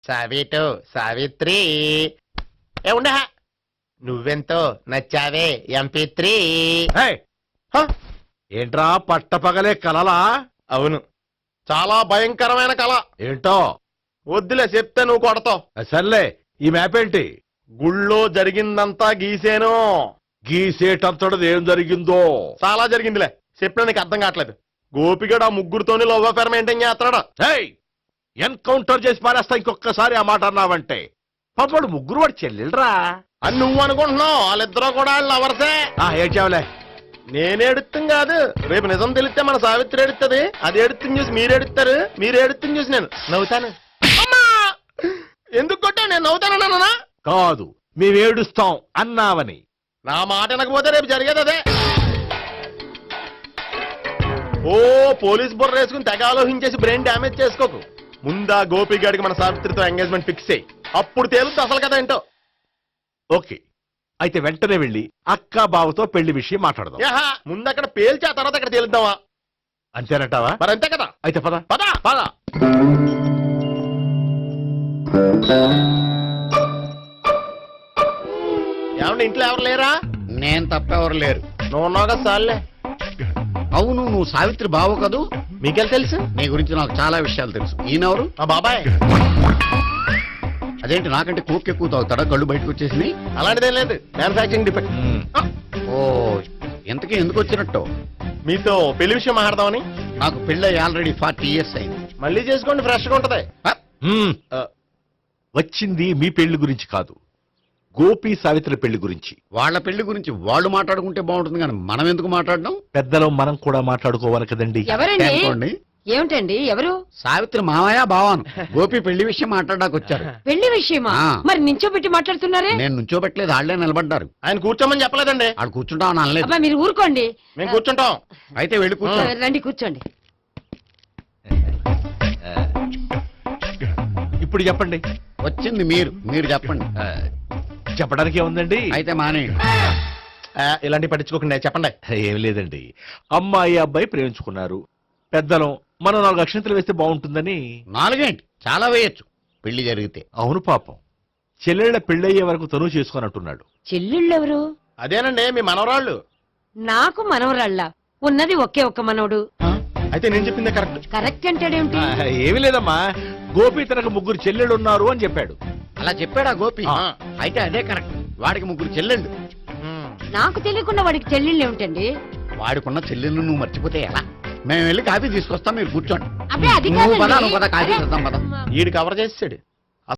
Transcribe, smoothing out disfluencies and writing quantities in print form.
సావిటు సావిత్రి ఏ ఉండ నువ్వెంతో నచ్చావే ఎంపీ3. ఏంట్రా పట్టపగలే కలలా? అవును, చాలా భయంకరమైన కళ. ఏంటో వద్దులే చెప్తే నువ్వు కొడతావు. సర్లే, ఈ మ్యాప్ ఏంటి? గుళ్ళో జరిగిందంతా గీసేను. గీసేటంతటది ఏం జరిగిందో? చాలా జరిగిందిలే, చెప్పినా నీకు అర్థం కావట్లేదు. గోపిగడు ఆ ముగ్గురుతోని లవ్ అఫేర్ మెయింటైన్ చేస్తాడా? ఎన్కౌంటర్ చేసి పారేస్తా ఇంకొకసారి ఆ మాట అన్నావంటే. పాపడు ముగ్గురు వాడు చెల్లెలరా అని నువ్వు అనుకుంటున్నావు, వాళ్ళిద్దరూ కూడా లవర్సే. ఏడ్చావులే. నేనేడుతుంది కాదు, రేపు నిజం తెలిస్తే మన సావిత్రి ఎడుతుంది. అది ఎడుతుంది చూసి మీరు ఎడుతారు, మీరు ఎడుతుంది చూసి నేను నవ్వుతాను. అమ్మా, ఎందుకు కొట్టా? నేను నవ్వుతానన్నా కాదు, మేమేడుస్తాం అన్నావని. నా మాట వినకపోతే రేపు జరిగేది అదే. ఓ పోలీస్ బుర్ర వేసుకుని తెగ ఆలోచించేసి బ్రెయిన్ డ్యామేజ్ చేసుకోకు. ముందా గోపిగాడికి మన సావిత్రితో ఎంగేజ్మెంట్ ఫిక్స్ అయ్యి అప్పుడు తేలుతుంది అసలు కదా ఏంటో. ఓకే, అయితే వెంటనే వెళ్ళి అక్క బావతో పెళ్లి విషయం మాట్లాడదాం. ముందు అక్కడ పేల్చి ఆ తర్వాత అక్కడ తేలుద్దామా? అంతేనంటావా? మరి అంతే కదా. అయితే పద పద పద. ఏమండి, ఇంట్లో ఎవరు లేరా? నేను తప్పెవరు లేరు. నువ్వు ఉన్నావు కదా సార్లే. అవును, నువ్వు సావిత్రి బావు కదూ? మీకెళ్ళి తెలుసు? నీ గురించి నాకు చాలా విషయాలు తెలుసు. ఈయనెవరు? మా బాబాయ్. అదేంటి, నాకంటే కోక్ ఎక్కువ తాగుతాడా? కళ్ళు బయటకు వచ్చేసినాయి. అలాంటిదేం లేదు, మ్యానుఫాక్చరింగ్ డిఫెక్ట్. ఓ, ఇంతకీ ఎందుకు వచ్చినట్టు? మీతో పెళ్లి విషయం మాట్లాడదామని. నాకు పెళ్ళి ఆల్రెడీ 40 years అయింది. మళ్ళీ చేసుకోండి, ఫ్రెష్ గా ఉంటది. వచ్చింది మీ పెళ్లి గురించి కాదు, గోపి సావిత్రి పెళ్లి గురించి. వాళ్ళ పెళ్లి గురించి వాళ్ళు మాట్లాడుకుంటే బాగుంటుంది, కానీ మనం ఎందుకు మాట్లాడడం? పెద్దలో మనం కూడా మాట్లాడుకోవాలి కదండి. ఎవరండి? అనుకోండి. ఏమిటండి, ఎవరు? సావిత్రి మామయ్య బావాను. గోపి పెళ్లి విషయం మాట్లాడడానికి వచ్చారు. పెళ్లి విషయమా? ఆ. మరి నించోబెట్టి మాట్లాడుతున్నారే? నేను నుంచోబెట్టలేదు, వాళ్ళే నిలబడ్డారు. ఆయన కూర్చోమని చెప్పలేదండి. వాళ్ళు కూర్చుంటామని అనలేదు. అబ్బా, మీరు ఊరుకోండి. మేము కూర్చుంటాం. అయితే వెళ్ళి కూర్చో. రండి, కూర్చోండి. ఇప్పుడు చెప్పండి. వచ్చింది మీరు చెప్పండి. చెప్పడానికి ఏముందండి? అయితే మానేయండి. ఇలాంటి పట్టించుకోకుండా చెప్పండి. ఏమి లేదండి, అమ్మాయి అబ్బాయి ప్రేమించుకున్నారు. పెద్దలం మనం 4 అక్షంతలు వేస్తే బాగుంటుందని. 4 ఏంటి, చాలా వేయచ్చు పెళ్లి జరిగితే. అవును, పాపం చెల్లెళ్ళ పెళ్ళయ్యే వరకు తను చేసుకున్నట్టున్నాడు. చెల్లెళ్ళెవరు? అదేనండి మీ మనవరాళ్ళు. నాకు మనవరాళ్ళ ఉన్నది ఒకే ఒక్క మనవడు. అయితే నేను చెప్పిందే కరెక్ట్. కరెక్ట్ అంటాడేమిటి? ఏమి లేదమ్మా, గోపి తనకు 3 చెల్లెళ్ళు ఉన్నారు అని చెప్పాడు. అలా చెప్పాడా గోపి? అయితే అదే కరెక్ట్. వాడికి 3 చెల్లెళ్ళు. నాకు తెలియకుండా వాడికి చెల్లెళ్ళు ఏమిటండి? వాడికున్న చెల్లెళ్ళు నువ్వు మర్చిపోతే ఎలా? మేము వెళ్ళి కాఫీ తీసుకొస్తాం, మీరు కూర్చోండి. అబ్బే, అది నువ్వు పద, కాదండి. నువ్వు పద, కాఫీ అరే, చేద్దాం పద. ఈడు కవర్ చేసాడు.